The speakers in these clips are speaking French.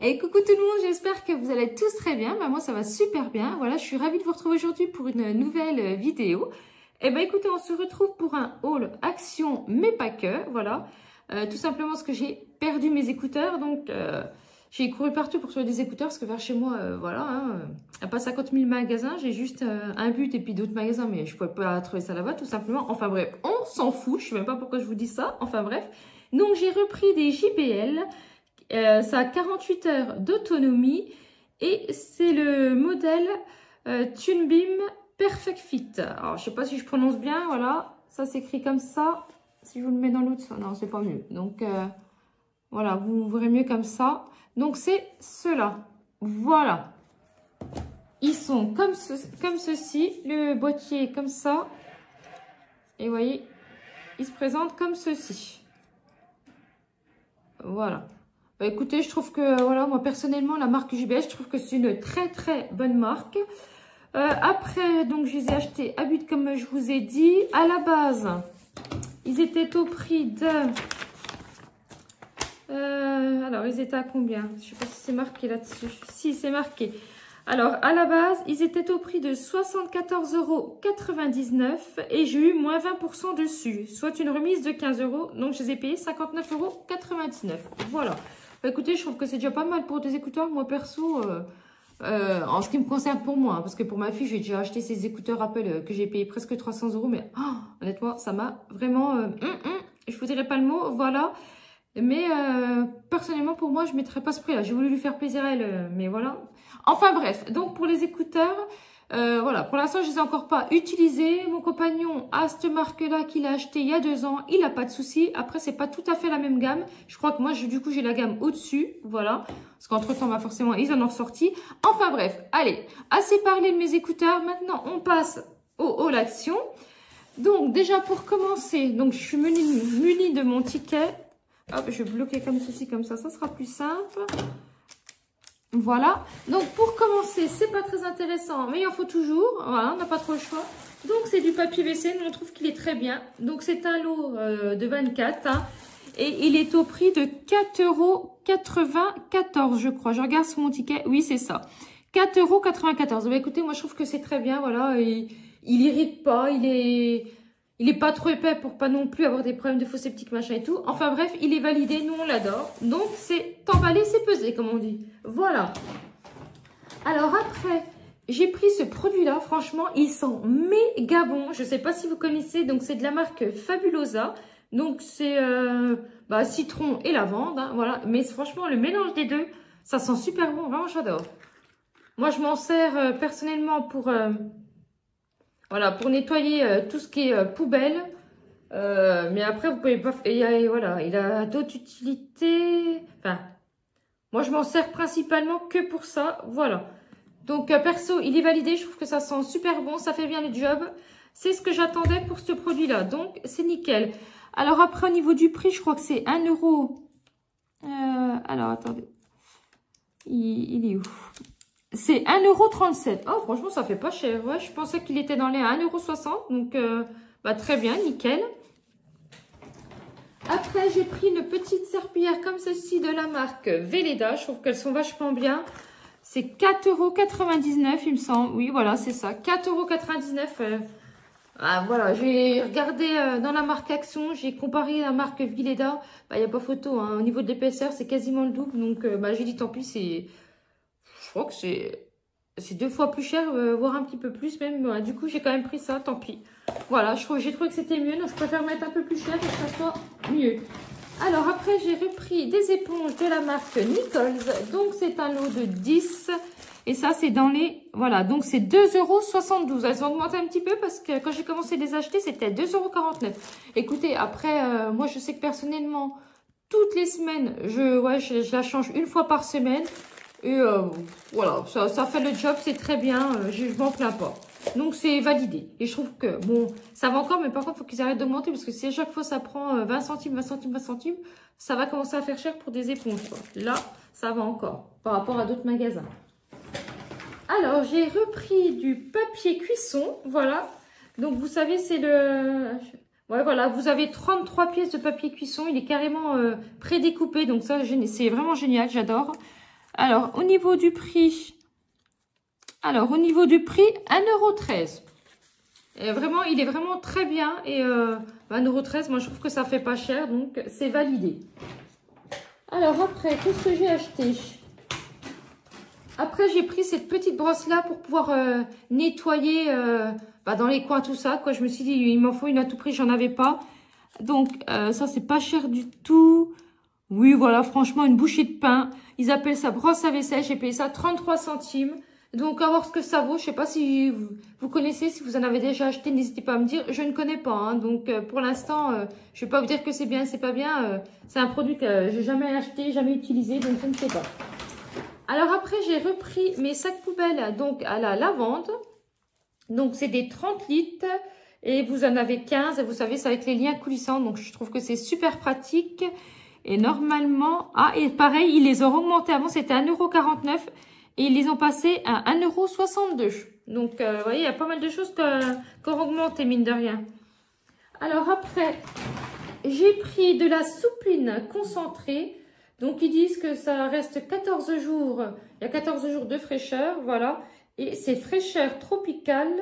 Et coucou tout le monde, j'espère que vous allez tous très bien. Bah, moi ça va super bien. Voilà, je suis ravie de vous retrouver aujourd'hui pour une nouvelle vidéo. Et ben écoutez, on se retrouve pour un haul action, mais pas que. Voilà, tout simplement parce que j'ai perdu mes écouteurs. Donc j'ai couru partout pour trouver des écouteurs parce que vers chez moi, voilà, hein, il n'y a pas 50 000 magasins. J'ai juste un but et puis d'autres magasins, mais je ne pouvais pas trouver ça là-bas tout simplement. Enfin bref, on s'en fout. Je ne sais même pas pourquoi je vous dis ça. Enfin bref. Donc j'ai repris des JBL. Ça a 48 heures d'autonomie et c'est le modèle TuneBeam Perfect Fit. Alors, je sais pas si je prononce bien, voilà. Ça s'écrit comme ça. Si je vous le mets dans l'autre, non, c'est pas mieux. Donc, voilà, vous verrez mieux comme ça. Donc, c'est ceux-là. Voilà. Ils sont comme ceci. Le boîtier est comme ça. Et vous voyez, ils se présentent comme ceci. Voilà. Bah, écoutez, je trouve que, voilà, moi personnellement, la marque JBL, je trouve que c'est une très très bonne marque. Après, donc, je les ai achetés à but, comme je vous ai dit. À la base, ils étaient au prix de... alors, ils étaient à combien? Je ne sais pas si c'est marqué là-dessus. Si, c'est marqué. Alors, à la base, ils étaient au prix de 74,99 € et j'ai eu moins 20% dessus, soit une remise de 15 €. Donc, je les ai payés 59,99 €. Voilà. Bah, écoutez, je trouve que c'est déjà pas mal pour des écouteurs. Moi, perso, en ce qui me concerne pour moi, hein, parce que pour ma fille, j'ai déjà acheté ces écouteurs Apple que j'ai payé presque 300 €. Mais honnêtement, ça m'a vraiment... je vous dirai pas le mot, voilà. Mais personnellement, pour moi, je ne mettrais pas ce prix-là. J'ai voulu lui faire plaisir à elle, mais voilà. Enfin bref, donc pour les écouteurs, voilà, pour l'instant, je ne les ai encore pas utilisés. Mon compagnon a cette marque-là qu'il a acheté il y a 2 ans. Il n'a pas de souci. Après, c'est pas tout à fait la même gamme. Je crois que moi, du coup, j'ai la gamme au-dessus. Voilà. Parce qu'entre-temps, bah, forcément, ils en ont ressorti. Enfin bref, allez, assez parlé de mes écouteurs. Maintenant, on passe au haul action. Donc, déjà, pour commencer, donc je suis munie de mon ticket. Hop, je vais bloquer comme ceci, comme ça sera plus simple. Voilà. Donc, pour commencer, c'est pas très intéressant, mais il en faut toujours. Voilà, on n'a pas trop le choix. Donc, c'est du papier WC. Nous, on trouve qu'il est très bien. Donc, c'est un lot de 24. Hein, et il est au prix de 4,94 €, je crois. Je regarde sur mon ticket. Oui, c'est ça. 4,94 €. Bah, écoutez, moi, je trouve que c'est très bien. Voilà. Et il irrite pas. Il est pas trop épais pour pas non plus avoir des problèmes de faux septique, machin et tout. Enfin bref, il est validé, nous on l'adore. Donc c'est emballé, c'est pesé, comme on dit. Voilà. Alors après, j'ai pris ce produit-là. Franchement, il sent méga bon. Je sais pas si vous connaissez. Donc c'est de la marque Fabulosa. Donc c'est citron et lavande. Hein, voilà. Mais franchement, le mélange des deux, ça sent super bon. Vraiment, j'adore. Moi, je m'en sers personnellement pour... voilà, pour nettoyer tout ce qui est poubelle. Mais après, vous pouvez pas... voilà, il a d'autres utilités. Enfin, moi, je m'en sers principalement que pour ça. Voilà. Donc, perso, il est validé. Je trouve que ça sent super bon. Ça fait bien le job. C'est ce que j'attendais pour ce produit-là. Donc, c'est nickel. Alors, après, au niveau du prix, je crois que c'est 1 €. Alors, attendez. Il est où ? C'est 1,37 €. Oh, franchement, ça fait pas cher. Ouais, je pensais qu'il était dans les 1,60 €. Donc, très bien, nickel. Après, j'ai pris une petite serpillière comme ceci de la marque Velleda. Je trouve qu'elles sont vachement bien. C'est 4,99 €, il me semble. Oui, voilà, c'est ça. 4,99 €. Voilà, j'ai regardé dans la marque Action. J'ai comparé la marque Velleda. Il n'y a pas photo. Hein. Au niveau de l'épaisseur, c'est quasiment le double. Donc, j'ai dit tant pis, c'est... Je crois que c'est 2 fois plus cher, voire un petit peu plus même. Du coup, j'ai quand même pris ça, tant pis. Voilà, j'ai trouvé que c'était mieux. Donc, je préfère mettre un peu plus cher pour que ça soit mieux. Alors, après, j'ai repris des éponges de la marque Nichols. Donc, c'est un lot de 10. Et ça, c'est dans les... Voilà, donc c'est 2,72 €. Elles ont augmenté un petit peu parce que quand j'ai commencé à les acheter, c'était 2,49 €. Écoutez, après, moi, je sais que personnellement, toutes les semaines, je la change une fois par semaine. Et voilà, ça fait le job, c'est très bien, je m'en plains pas. Donc, c'est validé. Et je trouve que, bon, ça va encore, mais par contre, il faut qu'ils arrêtent d'augmenter parce que si à chaque fois, ça prend 20 centimes, 20 centimes, 20 centimes, ça va commencer à faire cher pour des éponges, quoi. Là, ça va encore par rapport à d'autres magasins. Alors, j'ai repris du papier cuisson, voilà. Donc, vous savez, c'est le... Ouais, voilà, vous avez 33 pièces de papier cuisson. Il est carrément prédécoupé. Donc ça, c'est vraiment génial, j'adore. Alors, au niveau du prix... Alors, au niveau du prix, 1,13 €. Vraiment, il est vraiment très bien. Et 1,13 €, moi, je trouve que ça fait pas cher. Donc, c'est validé. Alors, après, qu'est-ce que j'ai acheté? Après, j'ai pris cette petite brosse-là pour pouvoir nettoyer dans les coins, tout ça. Quoi. Je me suis dit, il m'en faut une à tout prix, j'en avais pas. Donc, ça, c'est pas cher du tout. Oui, voilà, franchement, une bouchée de pain. Ils appellent ça brosse à vaisselle. J'ai payé ça 33 centimes. Donc, à voir ce que ça vaut. Je sais pas si vous connaissez, si vous en avez déjà acheté, n'hésitez pas à me dire. Je ne connais pas. Hein. Donc, pour l'instant, je vais pas vous dire que c'est bien, c'est pas bien. C'est un produit que j'ai jamais acheté, jamais utilisé. Donc, je ne sais pas. Alors après, j'ai repris mes sacs poubelles donc à la lavande. Donc, c'est des 30 litres et vous en avez 15. Et vous savez, c'est avec les liens coulissants. Donc, je trouve que c'est super pratique. Et normalement... Ah, et pareil, ils les ont augmentés. Avant, c'était 1,49 € et ils les ont passés à 1,62 €. Donc, vous voyez, il y a pas mal de choses qui ont augmenté, mine de rien. Alors après, j'ai pris de la soupline concentrée. Donc, ils disent que ça reste 14 jours. Il y a 14 jours de fraîcheur, voilà. Et c'est fraîcheur tropicale.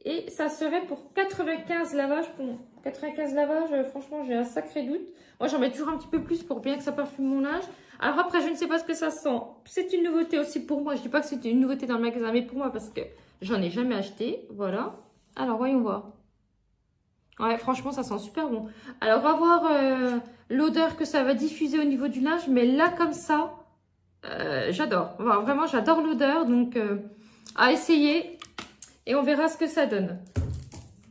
Et ça serait pour 95 lavages. Pour 95 lavages, franchement, j'ai un sacré doute. Moi, j'en mets toujours un petit peu plus pour bien que ça parfume mon linge. Alors après, je ne sais pas ce que ça sent. C'est une nouveauté aussi pour moi. Je ne dis pas que c'est une nouveauté dans le magasin, mais pour moi, parce que j'en ai jamais acheté. Voilà. Alors, voyons voir. Ouais, franchement, ça sent super bon. Alors, on va voir l'odeur que ça va diffuser au niveau du linge. Mais là, comme ça, j'adore. Vraiment, j'adore l'odeur. Donc, à essayer. Et on verra ce que ça donne.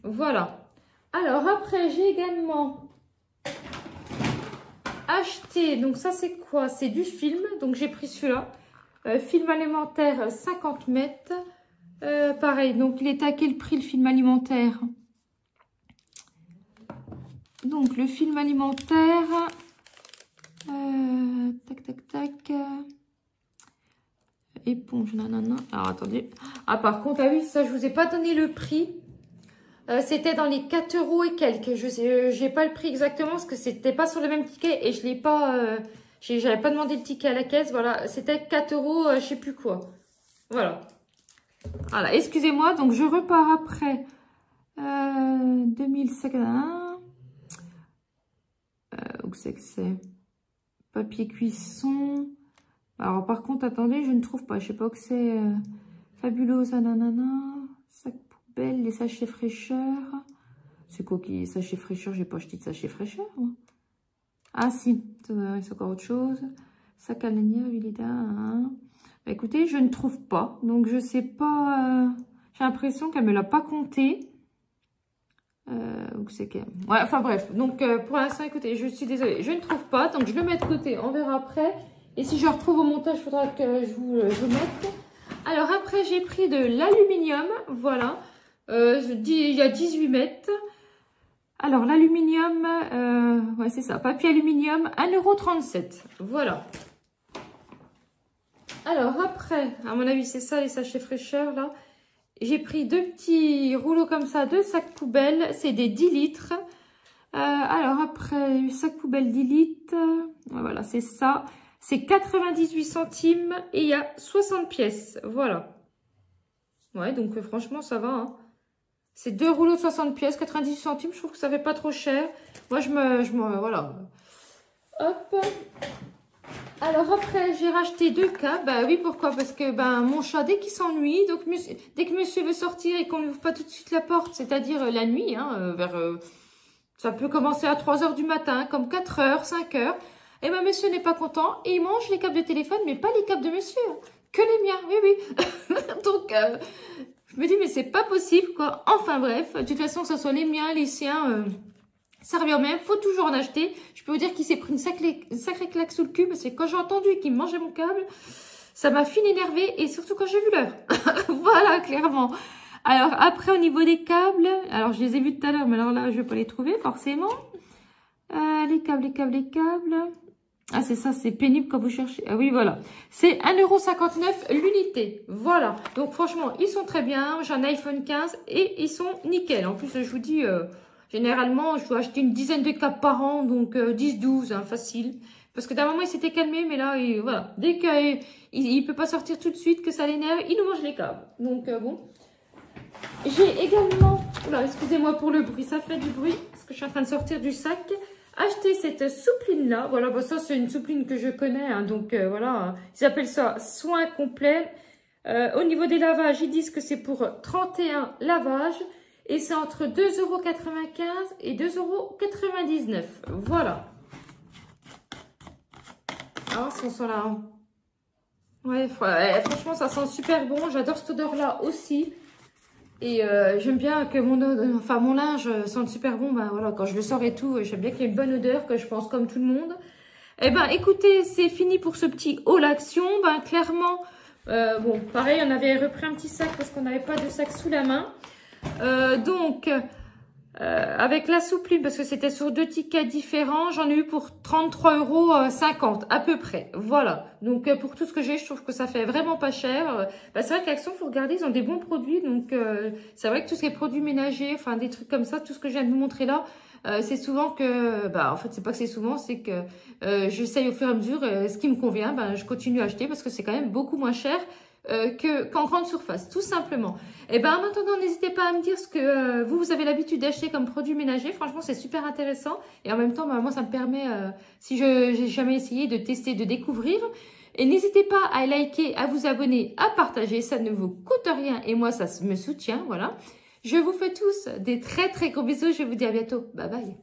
Voilà. Alors, après, j'ai également acheté. Donc, ça, c'est quoi? C'est du film. Donc, j'ai pris celui-là. Film alimentaire 50 mètres. Pareil. Donc, il est à quel prix le film alimentaire? Donc, le film alimentaire, tac, tac, tac, éponge, nanana. Alors, attendez. Ah, par contre, ah oui, ça, je vous ai pas donné le prix. C'était dans les 4 € et quelques. Je sais, j'ai pas le prix exactement parce que c'était pas sur le même ticket et je l'ai pas, j'avais pas demandé le ticket à la caisse. Voilà, c'était 4 €, je sais plus quoi. Voilà. Voilà, excusez-moi. Donc, je repars après. 2050. Où c'est que c'est? Papier cuisson. Alors, par contre, attendez, je ne trouve pas. Je sais pas que c'est. Fabulosa, nanana. Sac poubelle, les sachets fraîcheur. C'est quoi qui est sachet fraîcheur? J'ai pas acheté de sachet fraîcheur, moi. Ah, si. C'est encore autre chose. Sac à lanière, Vilida. Hein. Bah, écoutez, je ne trouve pas. Donc, je sais pas. J'ai l'impression qu'elle me l'a pas compté. Où c'est qu'elle... Ouais, enfin bref. Donc, pour l'instant, écoutez, je suis désolée. Je ne trouve pas. Donc, je le mets de côté. On verra après. Et si je retrouve au montage, il faudra que je vous mette. Alors, après, j'ai pris de l'aluminium. Voilà. Il y a 18 mètres. Alors, l'aluminium, ouais, c'est ça. Papier aluminium, 1,37 €. Voilà. Alors, après, à mon avis, c'est ça, les sachets fraîcheur, là. J'ai pris 2 petits rouleaux comme ça, 2 sacs poubelles. C'est des 10 litres. Alors après, sac poubelle 10 litres. Voilà, c'est ça. C'est 98 centimes et il y a 60 pièces. Voilà. Ouais, donc franchement, ça va. Hein. C'est 2 rouleaux de 60 pièces, 98 centimes. Je trouve que ça fait pas trop cher. Moi, voilà. Hop. Alors après, j'ai racheté 2 câbles. Bah oui, pourquoi? Parce que mon chat, dès qu'il s'ennuie, donc dès que monsieur veut sortir et qu'on ne lui ouvre pas tout de suite la porte, c'est-à-dire la nuit, hein, ça peut commencer à 3 h du matin, comme 4 h, 5 h. Et monsieur n'est pas content et il mange les câbles de téléphone, mais pas les câbles de monsieur. Que les miens, oui, oui. Donc, je me dis, mais c'est pas possible, quoi. Enfin bref, de toute façon, que ce soit les miens, les siens... ça revient même, faut toujours en acheter. Je peux vous dire qu'il s'est pris une sacrée claque sous le cul parce que quand j'ai entendu qu'il mangeait mon câble, ça m'a fini énervée et surtout quand j'ai vu l'heure. Voilà, clairement. Alors après, au niveau des câbles, alors je les ai vus tout à l'heure, mais alors là, je vais pas les trouver forcément. Les câbles. Ah, c'est ça, c'est pénible quand vous cherchez. Ah oui, voilà. C'est 1,59 € l'unité. Voilà. Donc franchement, ils sont très bien. J'ai un iPhone 15 et ils sont nickel. En plus, je vous dis... Généralement, je dois acheter une dizaine de câbles par an, donc 10-12, hein, facile. Parce que d'un moment, il s'était calmé, mais là, voilà. Dès qu'il ne peut pas sortir tout de suite, que ça l'énerve, il nous mange les câbles. Donc, bon. J'ai également, oula, excusez-moi pour le bruit, ça fait du bruit, parce que je suis en train de sortir du sac. Acheter cette soupline-là. Voilà, bah, ça, c'est une soupline que je connais. Hein, donc, voilà, ils appellent ça soin complet. Au niveau des lavages, ils disent que c'est pour 31 lavages. Et c'est entre 2,95 € et 2,99 €. Voilà. Ah, ça sent là. Ouais, franchement, ça sent super bon. J'adore cette odeur-là aussi. Et j'aime bien que mon linge sente super bon. Ben voilà, quand je le sors et tout, j'aime bien qu'il y ait une bonne odeur, que je pense comme tout le monde. Eh ben, écoutez, c'est fini pour ce petit haul action. Ben, clairement, bon, pareil, on avait repris un petit sac parce qu'on n'avait pas de sac sous la main. Donc, avec la soupline, parce que c'était sur 2 tickets différents, j'en ai eu pour 33,50 € à peu près. Voilà. Donc, pour tout ce que j'ai, je trouve que ça fait vraiment pas cher. Bah, c'est vrai qu'Action, faut regarder, ils ont des bons produits. Donc, c'est vrai que tout ce qui est produits ménagers, enfin, des trucs comme ça, tout ce que je viens de vous montrer là, c'est souvent que, bah, en fait, c'est pas que c'est souvent, c'est que j'essaye au fur et à mesure, ce qui me convient, ben, je continue à acheter parce que c'est quand même beaucoup moins cher qu'en grande surface, tout simplement. Et ben en attendant, n'hésitez pas à me dire ce que vous avez l'habitude d'acheter comme produit ménager. Franchement, c'est super intéressant. Et en même temps, bah, moi, ça me permet, si j'ai jamais essayé, de tester, de découvrir. Et n'hésitez pas à liker, à vous abonner, à partager. Ça ne vous coûte rien. Et moi, ça me soutient. Voilà. Je vous fais tous des très, très gros bisous. Je vous dis à bientôt. Bye bye.